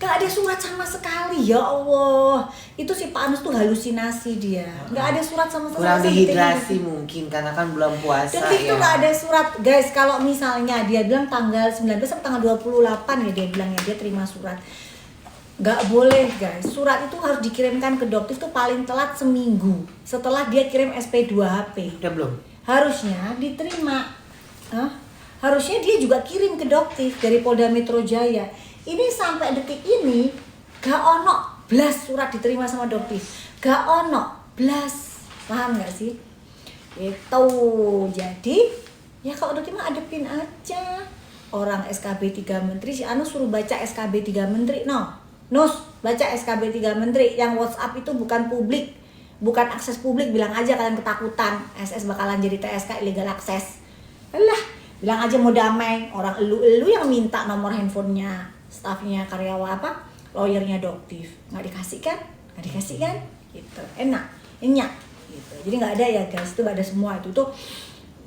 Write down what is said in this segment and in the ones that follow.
nggak ada surat sama sekali, ya Allah. Itu si Pak Anus tuh halusinasi dia. Nggak ada surat sama sekali. Kurang dehidrasi mungkin karena kan bulan puasa dan itu nggak ada surat, guys. Kalau misalnya dia bilang tanggal 19 atau tanggal 28 ya dia bilangnya dia terima surat. Nggak boleh, guys. Surat itu harus dikirimkan ke Doktif tuh paling telat seminggu setelah dia kirim SP2HP. Udah belum? Harusnya diterima. Harusnya dia juga kirim ke Doktif dari Polda Metro Jaya. Ini sampai detik ini gak ono blas surat diterima sama Doktif. Gak ono blas. Paham gak sih? Itu. Jadi ya kalau Doktif mah adepin aja. Orang SKB 3 Menteri, si Anu suruh baca SKB 3 Menteri. Nus, baca SKB 3 Menteri. Yang WhatsApp itu bukan publik, bukan akses publik. Bilang aja kalian ketakutan SS bakalan jadi TSK illegal access. Alah, bilang aja mau damai. Orang elu yang minta nomor handphonenya stafnya, karyawan lawyernya Doktif. Nggak dikasih kan? Gitu. Enak, nyenyak gitu. Jadi nggak ada ya guys, itu nggak ada semua. Itu tuh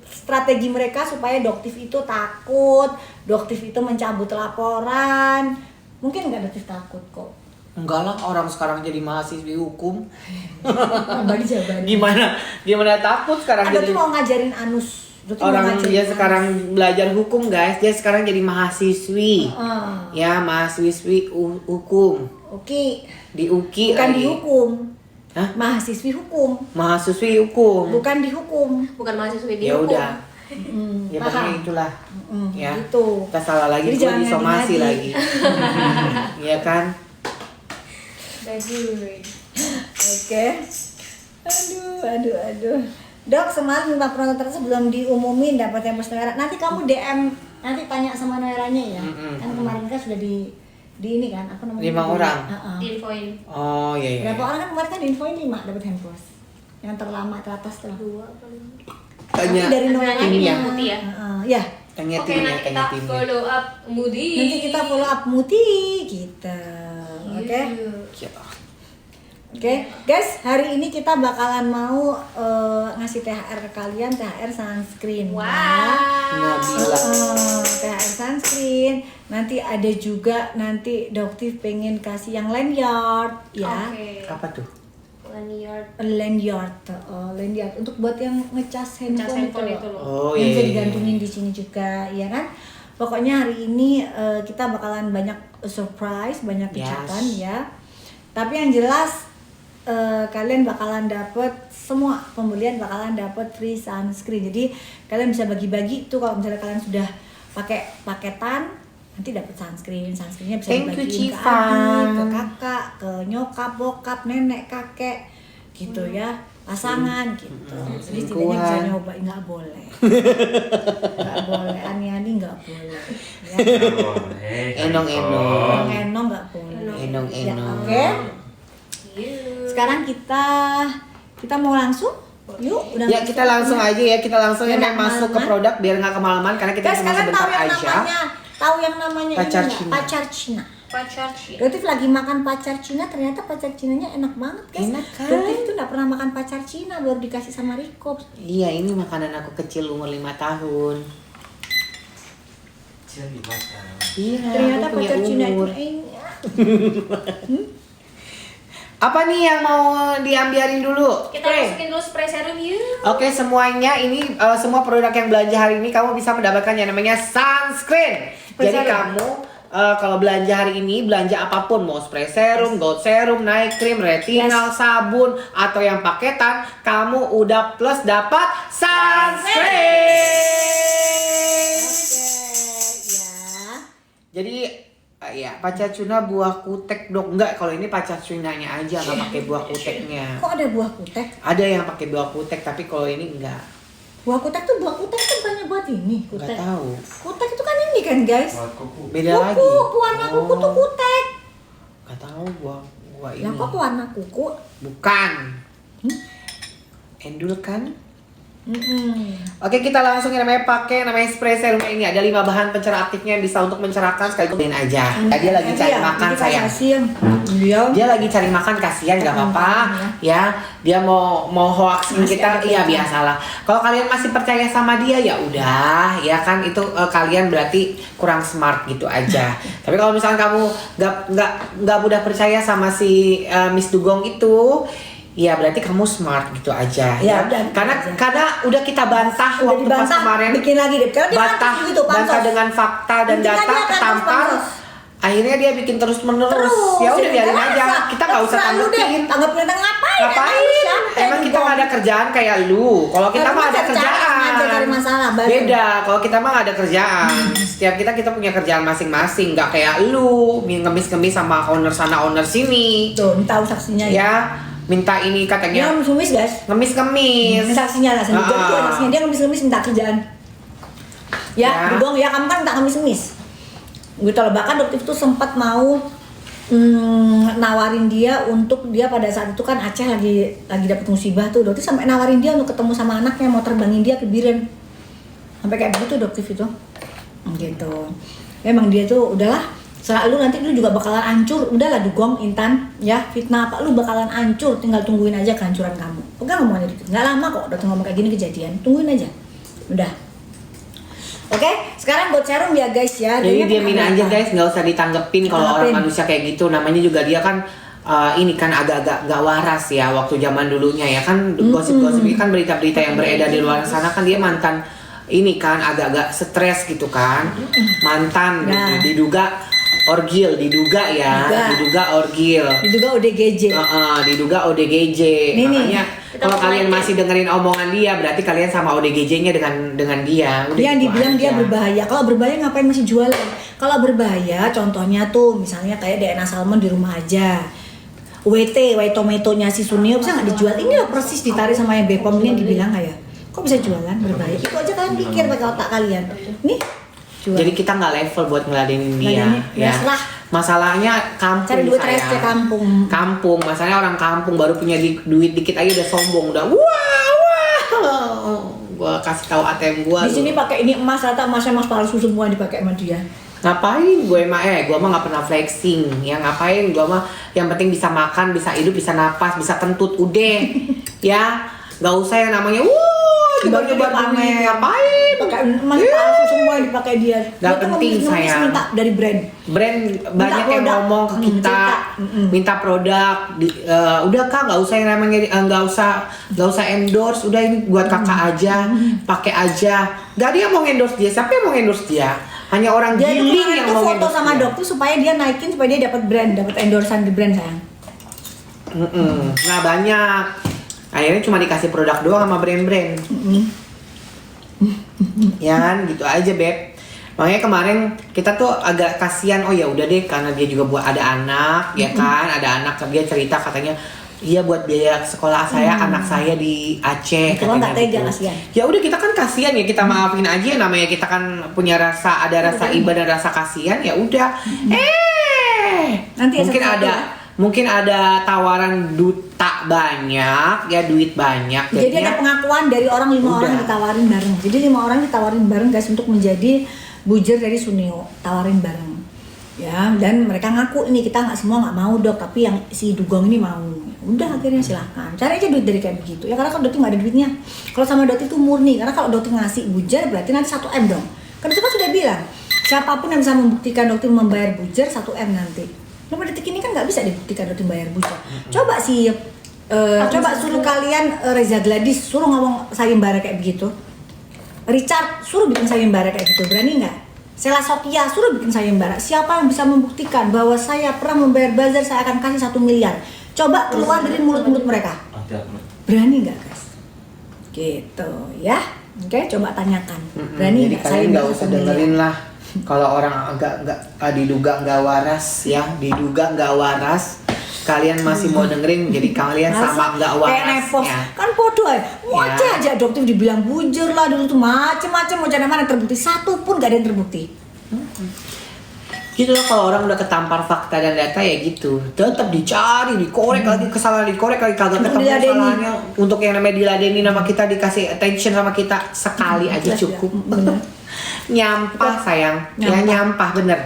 strategi mereka supaya Doktif itu takut, Doktif itu mencabut laporan. Mungkin nggak Doktif takut kok. Enggak lah, orang sekarang jadi mahasiswi hukum. Gimana takut sekarang Ada jadi tuh mau ngajarin Anus. orang dia sekarang belajar hukum, guys. Dia sekarang jadi mahasiswi. Ya, mahasiswi hukum. Oke. Di UKI bukan lagi. dihukum. Hah? Mahasiswi hukum. Mahasiswi hukum. Bukan dihukum. Bukan mahasiswi Ya dihukum. udah. Ya paham. pokoknya itulah. Ya. Gitu. Kita salah lagi, Jadi gue jangan disomasi ngadi-ngadi. lagi. Iya kan? Bagus. Oke. Aduh. Dok, semalam 5 penonton tersebut belum diumumin dapat yang Noera. Nanti kamu DM, nanti tanya sama Noeranya ya. Kan kemarin kan sudah di ini kan, apa namanya? 5 orang. Diinfoin. Oh iya. Berapa orang kan kemarin kan diinfoin 5 dapat handphone. Yang terlama teratas tuh. 2 paling. Tanya dari Noeranya ini timnya. yang putih ya. Ya. Tanya Oke, timnya, nanti tanya kita timnya. follow up Moody. Nanti kita follow up Muti kita. Oke. Oke, guys, hari ini kita bakalan mau ngasih THR ke kalian, THR sunscreen. Wow. Nah, gila. THR sunscreen. Nanti ada juga nanti Doktif pengen kasih yang lanyard, ya. Oke. Apa tuh? Lanyard. Lanyard untuk buat yang ngecas handphone, itu loh. Oh yang iya. bisa iya. digantungin di sini juga, ya kan? Pokoknya hari ini kita bakalan banyak surprise, banyak kejutan ya. Tapi yang jelas kalian bakalan dapet semua pembelian bakalan dapet free sunscreen. Jadi kalian bisa bagi-bagi tuh kalau misalnya kalian sudah pakai paketan nanti dapat sunscreennya bisa Thank you, dibagiin ke Civan. adik, ke kakak, ke nyokap, bokap, nenek, kakek gitu ya, pasangan gitu. Jadi setidaknya bisa nyoba, nggak boleh. Nggak boleh, ani-ani nggak boleh. Ya. Enong-enong. Enong nggak boleh. Enong-enong. Ya, oke. Sekarang kita mau langsung yuk udah Ya kita langsung aja ya, kita langsung ya masuk ke produk biar nggak kemalaman karena kita guys, cuma kalian sebentar aja. tahu yang namanya Pacar ini nggak? Cina. Pacar Cina. Pacar Cina. Dotif lagi makan pacar Cina, ternyata pacar Cinanya enak banget guys. Enak kan? Dotif itu nggak pernah makan pacar Cina, baru dikasih sama Riko. Iya, ini makanan aku kecil umur 5 tahun. Iya, Ternyata aku punya pacar Cina itu umur. enak. Apa nih yang mau diambiarin dulu? Kita masukin dulu spray serum yuk. Oke, semuanya ini semua produk yang belanja hari ini kamu bisa mendapatkan yang namanya sunscreen. Jadi kamu kalau belanja hari ini, belanja apapun, mau spray serum, gold serum, night cream, retinol, sabun, atau yang paketan, kamu udah plus dapat sunscreen. Ya. Jadi ya pacar Cina buah kutek dok, enggak, kalau ini pacar Cunanya aja nggak pakai buah kuteknya. Kok ada buah kutek? Ada yang pakai buah kutek tapi kalau ini enggak. Buah kutek tuh bukannya buat ini Enggak kutek. tahu. Kutek itu kan ini kan guys. Beda Kuku, lagi. pewarna kuku tuh kutek. Enggak tahu buah ini. Lah kok pewarna kuku? Bukan. Endul kan? Oke, kita langsung yang namanya pakai namanya spray serum ini. Ada 5 bahan pencerah aktifnya yang bisa untuk mencerahkan sekaligus bikin aja. Dia lagi cari makan sayang. Dia lagi cari makan, kasihan nggak apa-apa ya. Dia mau hoaxin kita, iya biasalah. Kalau kalian masih percaya sama dia ya udah, ya kan itu kalian berarti kurang smart gitu aja. Tapi kalau misalkan kamu nggak mudah percaya sama si Miss Dugong itu, ya berarti kamu smart gitu aja ya. Karena udah kita bantah waktu pas kemarin, bikin lagi deh. Bantah dengan fakta dan data ketampar. Akhirnya dia bikin terus menerus. Ya udah biarin aja. Kita nggak usah tanggepin. Tanggepin ngapain? Emang kita nggak ada kerjaan kayak lu. Kalau kita mah ada kerjaan. Beda. Kalau kita mah nggak ada kerjaan. Setiap kita punya kerjaan masing-masing. Nggak kayak lu ngemis-ngemis sama owner sana owner sini. Tuh, tahu saksinya ya. Minta ini katanya ngemis guys, ngemis saksinya lah sendiri. Saksinya dia ngemis minta kerjaan ya. Dong ya, kamu kan minta ngemis gitu loh. Bahkan dokter itu sempat mau nawarin dia untuk dia pada saat itu kan Aceh lagi dapet musibah tuh. Dokter sampai nawarin dia untuk ketemu sama anaknya, mau terbangin dia ke Biren, sampai kayak begitu dokter itu gitu. Memang dia tuh udahlah, selalu nanti lu juga bakalan hancur. Udahlah Dugong, Intan ya, fitnah apa lu bakalan hancur, tinggal tungguin aja kehancuran kamu. Pegang ngomongannya gitu, nggak lama kok dokter ngomong kayak gini kejadian, tungguin aja udah. Oke, sekarang buat serum ya guys ya. Jadi diamin aja guys, nggak usah ditanggepin kalau orang manusia kayak gitu. Namanya juga dia kan ini kan agak-agak gak waras ya waktu zaman dulunya ya kan. Gosip-gosip ini kan berita-berita yang beredar di luar sana kan dia mantan ini kan agak-agak stres gitu kan, mantan gitu, diduga orgil, diduga orgil, diduga ODGJ, diduga ODGJ. Makanya kalau kalian masih dengerin omongan dia, berarti kalian sama ODGJ-nya dengan dia. Udah yang dibilang dia berbahaya. Kalau berbahaya ngapain masih jualan? Kalau berbahaya, contohnya tuh misalnya kayak DNA salmon di rumah aja. White tomatonya si Sunio bisa nggak dijual? Ini loh persis ditarik sama yang Bepom ini yang dibilang kayak, kok bisa jualan berbahaya? Itu aja kalian pikir pakai otak kalian. Nih. Jual. Jadi kita nggak level buat ngeladenin dia, ya. Masalahnya kampung. Cari duit rese kampung. Masalahnya orang kampung baru punya duit dikit aja udah sombong, udah wah. Gua kasih tahu ATM gua. Di sini pakai ini emas, rata emasnya emas palsu semua dipakai sama dia. Ngapain gue gua mah nggak pernah flexing. Ya ngapain? Gua mah yang penting bisa makan, bisa hidup, bisa napas, bisa kentut, udah. Ya, nggak usah yang namanya dibawa pamer. Ngapain? Pakai emas palsu semua yang dipakai dia. Gak penting sayang. Minta dari brand banyak yang ngomong ke kita, minta produk. Udah Kak, nggak usah yang namanya nggak usah endorse. Udah ini buat kakak aja, pakai aja. Gak ada yang mau endorse dia. Siapa yang mau endorse dia? Hanya orang giling yang mau foto sama dokter supaya dia naikin, supaya dia dapat brand, dapat endorsean di brand sayang. Nah banyak. Akhirnya cuma dikasih produk doang sama brand-brand. Ya kan, gitu aja Beb. Makanya kemarin kita tuh agak kasihan. Oh ya udah deh, karena dia juga buat ada anak, ya kan, ada anak. Dia cerita katanya, iya buat biaya sekolah saya, anak saya di Aceh. Kalau nggak tega gitu. kasihan. Ya udah kita kan kasihan ya, kita maafin aja. Namanya kita kan punya rasa, ada rasa iba dan rasa kasihan. Ya udah. Nanti mungkin ada tawaran duta banyak, ya duit banyak. Jadi ada pengakuan dari orang 5 orang ditawarin bareng. Jadi 5 orang ditawarin bareng guys untuk menjadi bujer dari Sunio, tawarin bareng. Ya, dan mereka ngaku ini kita semua nggak mau dok, tapi yang si Dugong ini mau. Udah akhirnya silahkan. Cari aja duit dari kayak begitu. Ya karena kalau Doti nggak ada duitnya. Kalau sama Doti itu murni. Karena kalau Doti ngasih bujer berarti nanti 1 M dong. Karena itu kan sudah bilang siapapun yang bisa membuktikan Doti membayar bujer 1 M nanti. Nomor detik ini kan nggak bisa dibuktikan Doti bayar bujer. Coba sih, coba suruh kalian Reza Gladys suruh ngomong sayembara kayak begitu. Richard suruh bikin sayembara kayak gitu, berani nggak? Sela Sokia suruh bikin sayembara. Siapa yang bisa membuktikan bahwa saya pernah membayar bazar, saya akan kasih 1 miliar. Coba keluar dari mulut-mulut mereka. Berani nggak guys? Gitu ya. Oke, coba tanyakan. Berani nggak? Jadi kalian nggak usah dengerin lah. Kalau orang diduga nggak waras ya, diduga nggak waras, kalian masih mau dengerin, jadi kalian sama nggak waras ya. Kan bodoh aja dokter dibilang bujur lah dulu tuh macem-macem, mau mana terbukti, 1 pun nggak ada yang terbukti. Gitu lah, kalau orang udah ketampar fakta dan data ya gitu. Tetap dicari, dikorek lagi kesalahan, dikorek lagi kagak Untuk ketemu diladeni. kesalahannya. Untuk yang namanya diladeni nama kita, dikasih attention sama kita sekali aja Jelas cukup. ya. Bener. Nyampah sayang. Ya Nyampah. nyampah bener.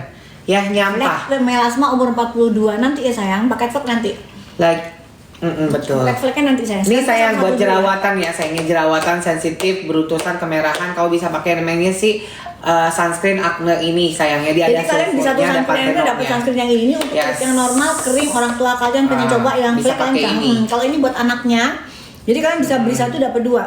Ya nyampah. Flek melasma umur 42 nanti ya sayang, pakai flek nanti. Like betul. Flek-fleknya nanti sayang. Ini Sekarang sayang satu buat dulu. jerawatan ya, sayangnya jerawatan sensitif, berutusan, kemerahan, kau bisa pakai namanya sih sunscreen acne ini sayangnya dia Jadi ada kalian di satu sulfurnya, ada sunscreen itu dapat pantenolnya. sunscreen yang ini untuk Yes. kulit yang normal, kering, orang tua kalian pengen coba yang bisa flek kalian pakai jangan. ini. Kalau ini buat anaknya, jadi kalian bisa beli satu dapat dua.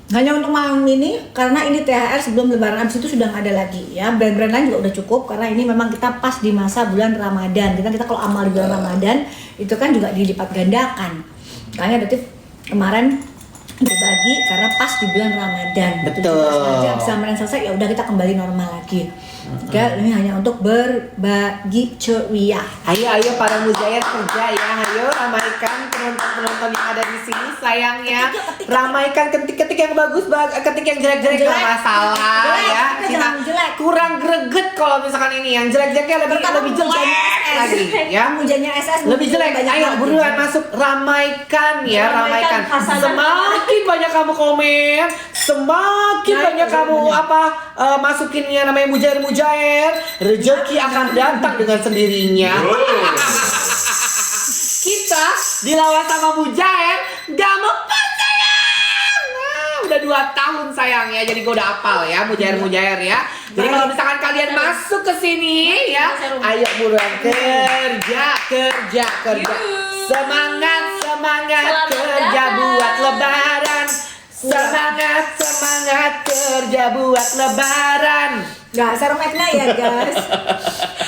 Hanya untuk malam ini karena ini THR sebelum lebaran, abis itu sudah nggak ada lagi ya. Brand-brand lain juga udah cukup karena ini memang kita pas di masa bulan Ramadan. Kita kalau amal di bulan Ramadan itu kan juga dilipat gandakan. Makanya berarti kemarin dibagi karena pas di bulan Ramadan. Betul. Aja bisa Ramadan selesai ya udah kita kembali normal lagi. Ya, ini hanya untuk berbagi ceria. Ayo para mujahid kerja ya, ayo ramaikan penonton yang ada di sini sayangnya. Ketik. Ramaikan ketik yang bagus, ketik yang jelek-jelek nggak masalah Jelek, ya. kita Kita jangan jelek. kurang greget kalau misalkan ini yang jelek-jeleknya lebih jelek lagi ya. Mujanya SS Lebih jelek. banyak Ayo lagi. buruan masuk, ramaikan ya, ramaikan. Ramaikan hasanah. Semakin banyak kamu komen, semakin Naik, banyak kamu masukin yang namanya mujair, rezeki akan datang dengan sendirinya. Kita dilawan sama mujair, gak mau sayang. Udah 2 tahun sayang ya, jadi gue udah hafal ya mujair ya. Jadi kalau misalkan kalian masuk ke sini ya, ayo buruan kerja. Semangat Selamat kerja datang. buat lebaran. Semangat kerja buat lebaran. Nggak, serum acne ya guys.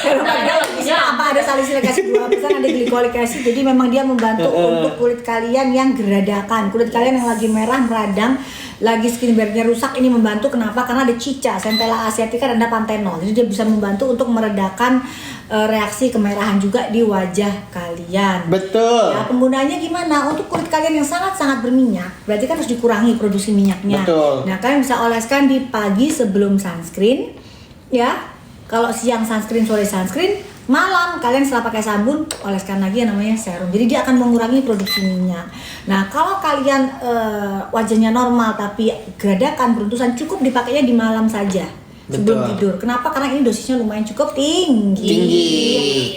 Serum acne isinya apa? Ada salicylic acid 2%, ada glycolic acid. Jadi memang dia membantu untuk kulit kalian yang geradakan, kulit kalian yang lagi merah meradang, lagi skin barrier-nya rusak. Ini membantu kenapa? Karena ada cica, centella asiatica dan ada pantenol. Jadi dia bisa membantu untuk meredakan reaksi kemerahan juga di wajah kalian. Betul. Ya, penggunaannya gimana? Untuk kulit kalian yang sangat-sangat berminyak, berarti kan harus dikurangi produksi minyaknya. Betul. Nah, kalian bisa oleskan di pagi sebelum sunscreen, ya. Kalau siang sunscreen, sore sunscreen, malam kalian setelah pakai sabun oleskan lagi yang namanya serum. Jadi dia akan mengurangi produksi minyak. Nah, kalau kalian wajahnya normal tapi geradakan, beruntusan, cukup dipakainya di malam saja. Sebelum Betul. tidur. Kenapa? Karena ini dosisnya lumayan cukup tinggi.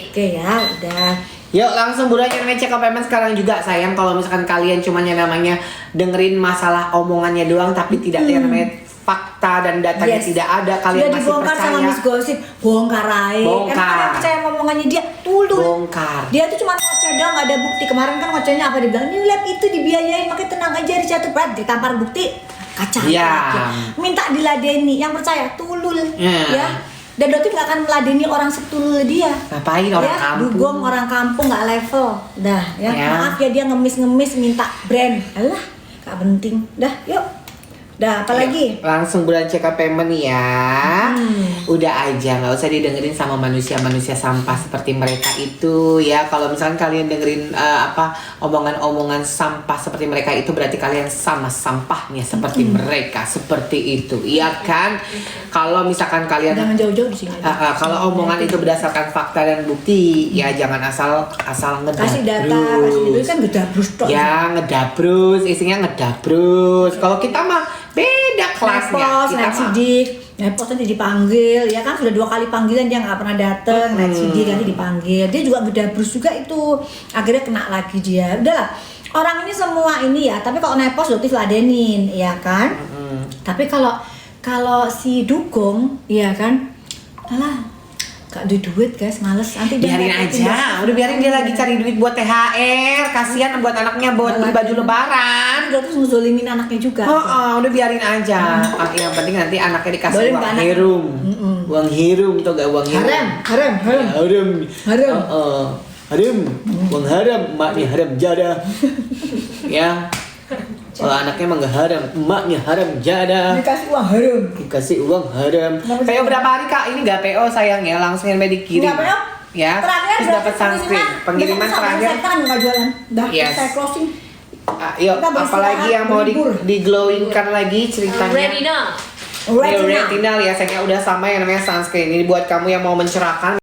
Oke ya, udah. Yuk langsung buruan yang namanya check up payment sekarang juga sayang. Kalau misalkan kalian cuma yang namanya dengerin masalah omongannya doang tapi tidak yang namanya fakta dan datanya Yes. tidak ada, kalian Sudah masih dibongkar percaya. sama Miss Gossip, bongkar aja. Bongkar. Emang kalian percaya sama omongannya dia? Tulul. Bongkar. Dia tuh cuma ngoceh doang, nggak ada bukti. Kemarin kan ngocehnya apa, dia bilang, ini lab itu dibiayain, makanya tenang aja, Richard tuh ditampar bukti. Kacau. Iya. Minta diladeni, yang percaya tulul. Iya. Ya. Dan Doti nggak akan meladeni orang setulul dia. Ngapain orang Ya, kampung? dugong orang kampung nggak level. Dah, ya. Ya. Maaf ya dia ngemis-ngemis minta brand. Alah, gak penting. Dah, yuk. Dah, apalagi? Langsung bulan check up payment ya. Udah aja, nggak usah didengerin sama manusia-manusia sampah seperti mereka itu ya. Kalau misalkan kalian dengerin omongan-omongan sampah seperti mereka itu, berarti kalian sama sampahnya seperti mereka, seperti itu, iya kan? Kalau misalkan kalian Jangan jauh-jauh di sini aja. kalau omongan itu berdasarkan fakta dan bukti, ya jangan asal ngedabrus. Kasih data, kasih itu kan gedabrus tok. Ya ngedabrus, isinya ngedabrus. Kalau kita mah beda kelasnya. Nepos, Kita naik mah sidik, nepos nanti dipanggil, ya kan sudah 2 kali panggilan dia nggak pernah dateng, naik sidik nanti dipanggil, dia juga gedabrus juga itu, akhirnya kena lagi dia. Udahlah, orang ini semua ini ya, tapi kalau nepos Doti ladenin, ya kan? Tapi kalau si dugong, ya kan, alah, gak ada duit guys, males. Nanti dia biarin ngerepotin aja, udah biarin dia lagi cari duit buat THR, kasihan buat anaknya buat beli baju lebaran. Udah terus ngezolimin anaknya juga. Udah biarin aja. Yang penting nanti anaknya dikasih Boleh uang ke anak. hirum. Uang hirum tuh gak uang hirum. Haram. Haram. Haram. Haram. Uang haram, emaknya haram jadah. Ya. Kalau anaknya emang gak haram, emaknya haram jadah. Dikasih uang haram. Dikasih uang haram. Kenapa PO sih? berapa hari kak? Ini gak PO sayang ya, langsung yang dikirim. Nggak, PO? Ya. Terakhir Terus dapat sunscreen. Pengiriman terakhir. Kan nggak jualan. Dah, Yes. saya closing. Yuk, Kita beristirahat, apalagi yang mau berlibur. diglowingkan lagi ceritanya. Retina. Retinal ya, sayangnya udah sama yang namanya sunscreen. Ini buat kamu yang mau mencerahkan.